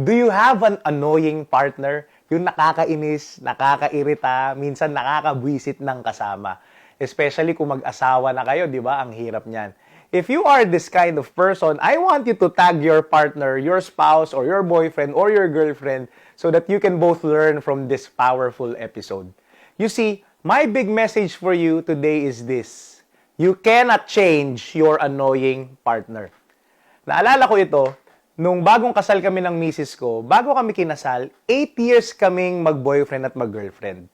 Do you have an annoying partner? Yung nakakainis, nakakairita, minsan nakakabwisit ng kasama. Especially kung mag-asawa na kayo, di ba? Ang hirap niyan. If you are this kind of person, I want you to tag your partner, your spouse, or your boyfriend, or your girlfriend so that you can both learn from this powerful episode. You see, my big message for you today is this. You cannot change your annoying partner. Naalala ko ito, nung bagong kasal kami ng misis ko, bago kami kinasal, 8 years kaming mag-boyfriend at mag-girlfriend.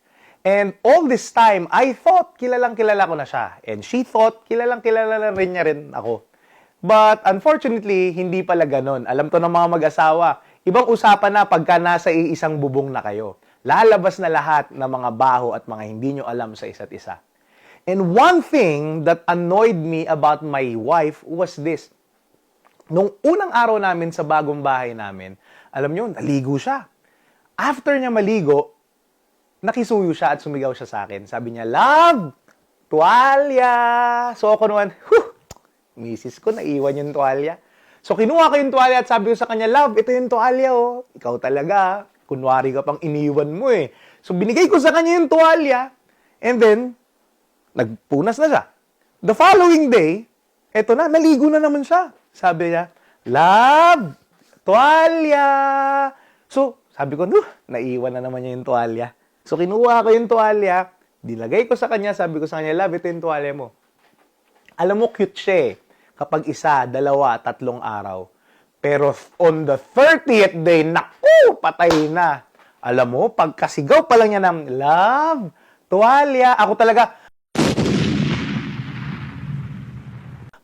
And all this time, I thought kilalang-kilala ko na siya. And she thought kilalang-kilala na rin niya rin ako. But unfortunately, hindi pala ganon. Alam to ng mga mag-asawa. Ibang usapan na pagka nasa isang bubong na kayo. Lalabas na lahat ng mga baho at mga hindi nyo alam sa isa't isa. And one thing that annoyed me about my wife was this. Nung unang araw namin sa bagong bahay namin, alam nyo, naligo siya. After niya maligo, nakisuyo siya at sumigaw siya sa akin. Sabi niya, "Love, tuwalya!" So ako naman, misis ko, naiwan yung tuwalya. So kinuha ko yung tuwalya at sabi ko sa kanya, "Love, ito yung tuwalya, oh. Ikaw talaga, kunwari ka pang iniwan mo eh." So binigay ko sa kanya yung tuwalya, and then, nagpunas na siya. The following day, eto na, naligo na naman siya. Sabi niya, "Love, tuwalya!" So, sabi ko, naiwan na naman niya yung tuwalya. So, kinuha ko yung tuwalya, dilagay ko sa kanya, sabi ko sa kanya, "Love, ito yung tuwalya mo." Alam mo, cute siya eh. Kapag isa, dalawa, 3 araw. Pero on the 30th day, naku, patay na. Alam mo, pagkasigaw pa lang niya ng, "Love, tuwalya," ako talaga,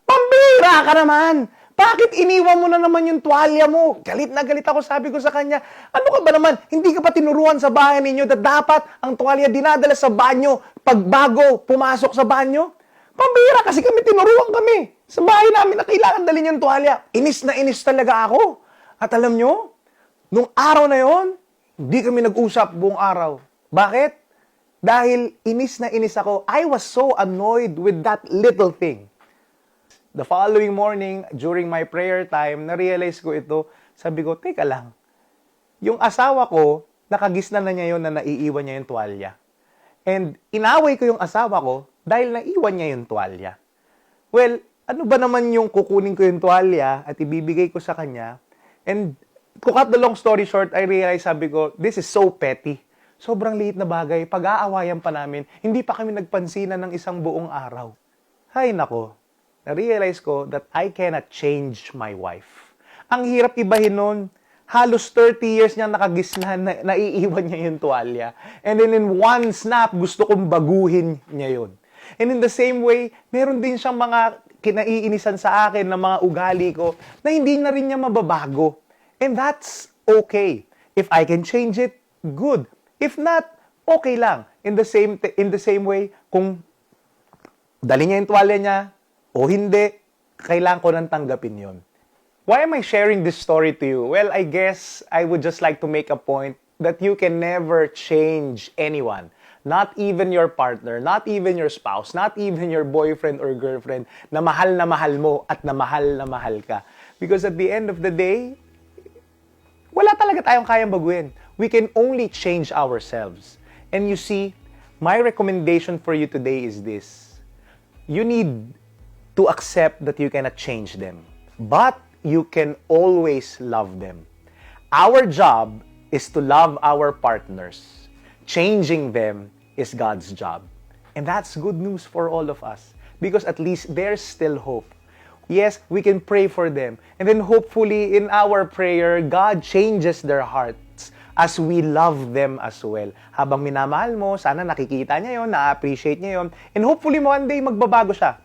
"Pambira ka naman! Bakit iniwan mo na naman yung tuwalya mo?" Galit na galit ako, sabi ko sa kanya, "Ano ka ba naman? Hindi ka pa tinuruan sa bahay ninyo na dapat ang tuwalya dinadala sa banyo pag bago pumasok sa banyo? Pambira, kasi kami tinuruan kami sa bahay namin na kailangan dalhin yung tuwalya." Inis na inis talaga ako. At alam nyo, nung araw na yon, hindi kami nag-usap buong araw. Bakit? Dahil inis na inis ako. I was so annoyed with that little thing. The following morning, during my prayer time, na-realize ko ito. Sabi ko, teka lang. Yung asawa ko, nakagisnan na niya yun na naiiwan niya yung tuwalya. And inaway ko yung asawa ko dahil naiwan niya yung tuwalya. Well, ano ba naman yung kukunin ko yung tuwalya at ibibigay ko sa kanya? And to cut the long story short, I realized, sabi ko, this is so petty. Sobrang liit na bagay. Pag-aawayan pa namin, hindi pa kami nagpansinan ng isang buong araw. Hay nako. Na-realize ko that I cannot change my wife. Ang hirap ibahin nun. Halos 30 years niya nakagisnan na naiiwan niya yung tuwalya. And then in one snap, gusto kong baguhin niya yun. And in the same way, meron din siyang mga kinaiinisan sa akin na mga ugali ko na hindi na rin niya mababago. And that's okay. If I can change it, good. If not, okay lang. In the same way, kung dali niya yung tuwalya niya, o hindi, kailangan ko nang tanggapin yon. Why am I sharing this story to you? Well, I guess I would just like to make a point that you can never change anyone. Not even your partner, not even your spouse, not even your boyfriend or girlfriend na mahal mo at na mahal ka. Because at the end of the day, wala talaga tayong kayang baguhin. We can only change ourselves. And you see, my recommendation for you today is this. You need to accept that you cannot change them. But you can always love them. Our job is to love our partners. Changing them is God's job. And that's good news for all of us. Because at least there's still hope. Yes, we can pray for them. And then hopefully in our prayer, God changes their hearts as we love them as well. Habang minamahal mo, sana nakikita niya yon, na-appreciate niya yon. And hopefully one day magbabago siya.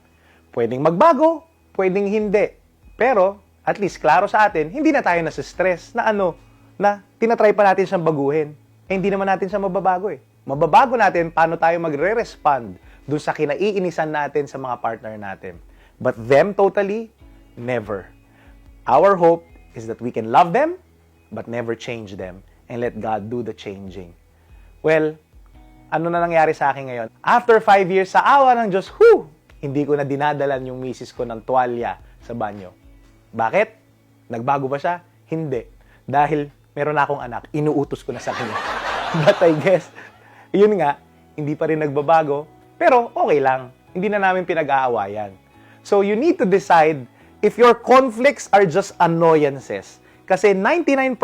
Pwedeng magbago, pwedeng hindi. Pero, at least, klaro sa atin, hindi na tayo nasa-stress na na tinatry pa natin siyang baguhin. Eh, hindi naman natin siya mababago eh. Mababago natin paano tayo magre-respond dun sa kinaiinisan natin sa mga partner natin. But them totally, never. Our hope is that we can love them, but never change them. And let God do the changing. Well, ano na nangyari sa akin ngayon? After 5 years, sa awa ng Diyos, hindi ko na dinadalan yung misis ko ng tuwalya sa banyo. Bakit? Nagbago ba siya? Hindi. Dahil meron na akong anak, inuutos ko na sa kanya. But I guess, yun nga, hindi pa rin nagbabago, pero okay lang. Hindi na namin pinag-aawayan. So you need to decide if your conflicts are just annoyances. Kasi 99%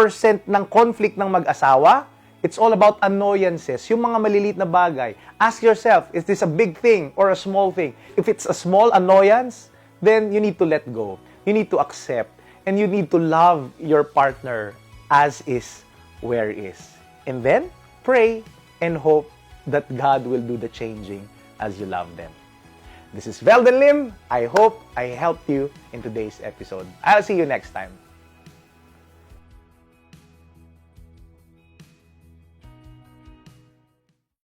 ng conflict ng mag-asawa, it's all about annoyances. Yung mga maliliit na bagay. Ask yourself, is this a big thing or a small thing? If it's a small annoyance, then you need to let go. You need to accept. And you need to love your partner as is, where is. And then, pray and hope that God will do the changing as you love them. This is Velden Lim. I hope I helped you in today's episode. I'll see you next time.